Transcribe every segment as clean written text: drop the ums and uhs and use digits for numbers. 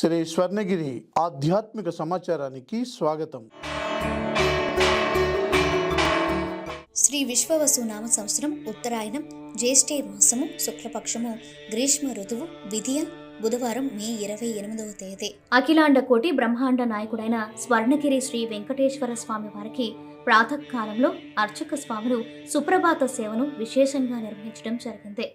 శ్రీ స్వర్ణగిరి ఆధ్యాత్మిక సమాచారానికి స్వాగతం. శ్రీ విశ్వవసు నామ సంవత్సరం ఉత్తరాయణం జ్యేష్ఠే మాసము శుక్లపక్షము గ్రీష్మ ఋతువు విధియ బుధవారం మే 28వ తేదీ. అఖిలాండ కోటి బ్రహ్మాండ నాయకుడైన స్వర్ణగిరి శ్రీ వెంకటేశ్వర స్వామి వారికి ప్రాతకాలంలో అర్చక స్వాములు సుప్రభాత సేవను విశేషంగా నిర్వహించడం జరిగింది.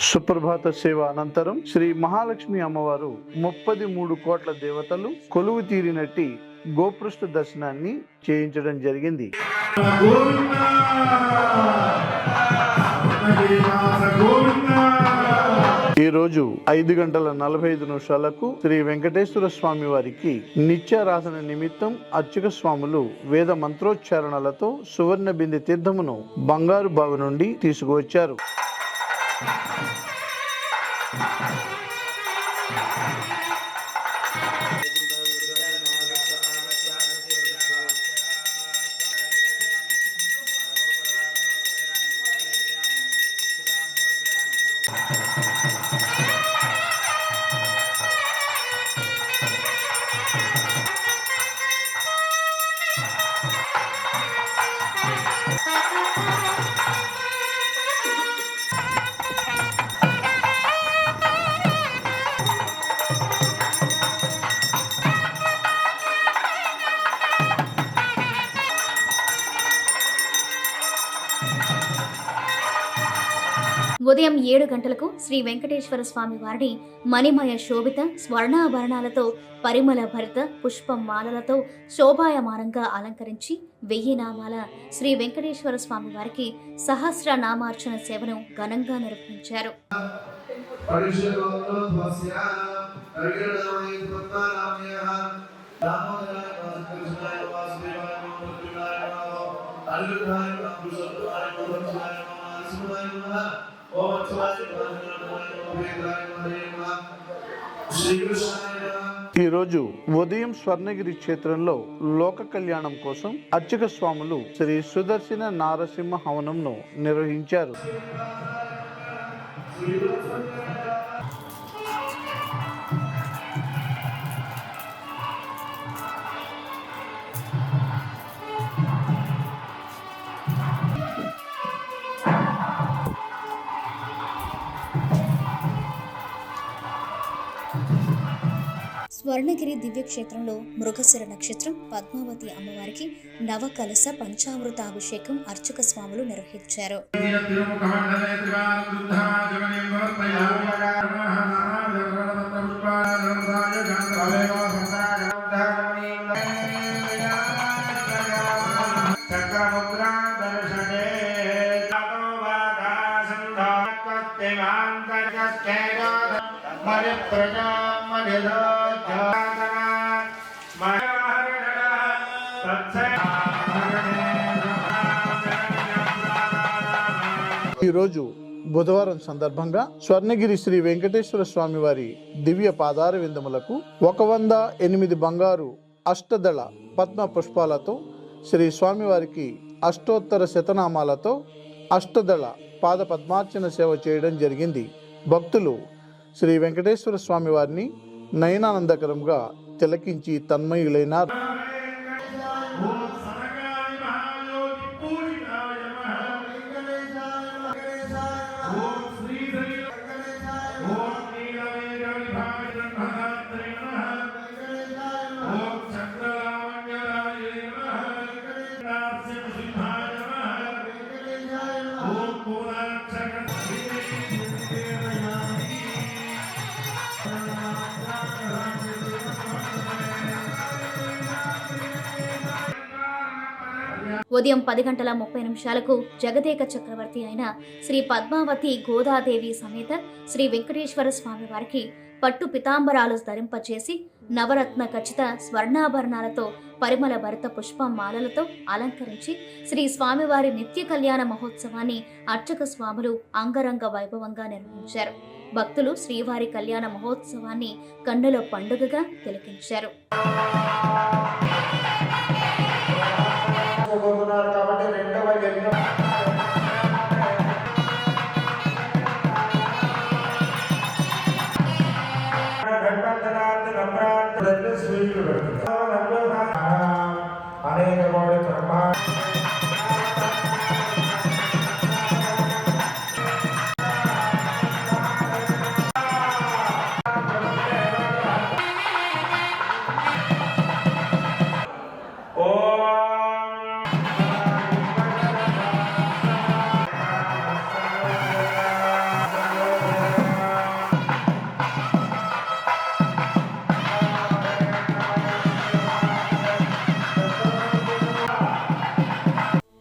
సుప్రభాత సేవ అనంతరం శ్రీ మహాలక్ష్మి అమ్మవారు 33 కోట్ల దేవతలు కొలువు తీరినట్టి గోపృష్ఠ దర్శనాన్ని చేయించడం జరిగింది. ఈ రోజు 5:45 శ్రీ వెంకటేశ్వర స్వామి వారికి నిత్యారాధన నిమిత్తం అర్చక స్వాములు వేద మంత్రోచ్చారణలతో సువర్ణ బిందె తీర్థమును బంగారు బావి నుండి తీసుకువచ్చారు. ఉదయం 7 గంటలకు శ్రీ వెంకటేశ్వర స్వామి వారిని మణిమయ శోభిత స్వర్ణాభరణాలతో పరిమళ భరిత పుష్ప మాలలతో శోభాయమానంగా అలంకరించి 1000 నామాల శ్రీ వెంకటేశ్వర స్వామి వారికి సహస్ర నామార్చన సేవను ఘనంగా నిర్వహించారు. ఈ రోజు ఉదయం స్వర్ణగిరి క్షేత్రంలో లోక కళ్యాణం కోసం అర్చక స్వాములు శ్రీ సుదర్శన నారసింహ హవనంను నిర్వహించారు. స్వర్ణగిరి దివ్యక్షేత్రంలో మృగశిర నక్షత్రం పద్మావతి అమ్మవారికి నవకలశ పంచామృత అభిషేకం అర్చక స్వాములు నిర్వహించారు. ఈ రోజు బుధవారం సందర్భంగా స్వర్ణగిరి శ్రీ వెంకటేశ్వర స్వామి వారి దివ్య పాదార విందములకు 108 బంగారు అష్టదళ పద్మ పుష్పాలతో శ్రీ స్వామివారికి అష్టోత్తర శతనామాలతో అష్టదళ పాద పద్మార్చన సేవ చేయడం జరిగింది. భక్తులు శ్రీ వెంకటేశ్వర స్వామి వారిని నయనానందకరంగా తిలకించి తన్మయులైనారు. ఉదయం 10:30 జగదేక చక్రవర్తి అయిన శ్రీ పద్మావతి గోదాదేవి సమేత శ్రీ వెంకటేశ్వర స్వామి వారికి పట్టు పితాంబరాలు ధరింపచేసి నవరత్న ఖచ్చిత స్వర్ణాభరణాలతో పరిమళ భరిత పుష్పమాలలతో అలంకరించి శ్రీ స్వామివారి నిత్య కళ్యాణ మహోత్సవాన్ని అర్చక స్వాములు అంగరంగ వైభవంగా నిర్వహించారు. భక్తులు శ్రీవారి కళ్యాణ మహోత్సవాన్ని కన్నుల పండుగగా తిలకించారు.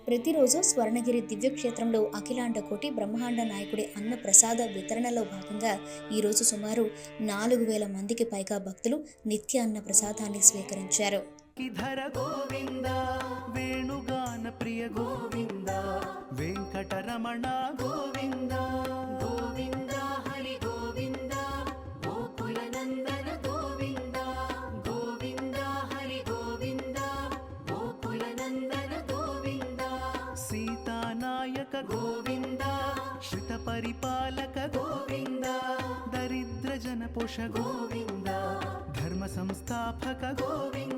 ప్రతిరోజు స్వర్ణగిరి దివ్యక్షేత్రంలో అఖిలాండ కోటి బ్రహ్మాండ నాయకుడి అన్న ప్రసాద వితరణలో భాగంగా ఈరోజు సుమారు 4,000 మందికి పైగా భక్తులు నిత్య అన్న ప్రసాదాన్ని స్వీకరించారు. గోవింద వేణుగాన ప్రియ గోవింద వెంకటరమణ గోవింద గోవింద హరి గోవింద గోకుల నందన గోవింద గోవింద హరి గోవింద గోకుల నందన గోవింద సీతానాయక గోవింద శ్రిత పరిపాలక గోవింద దరిద్ర జన పోష గోవింద ధర్మ సంస్థాపక గోవింద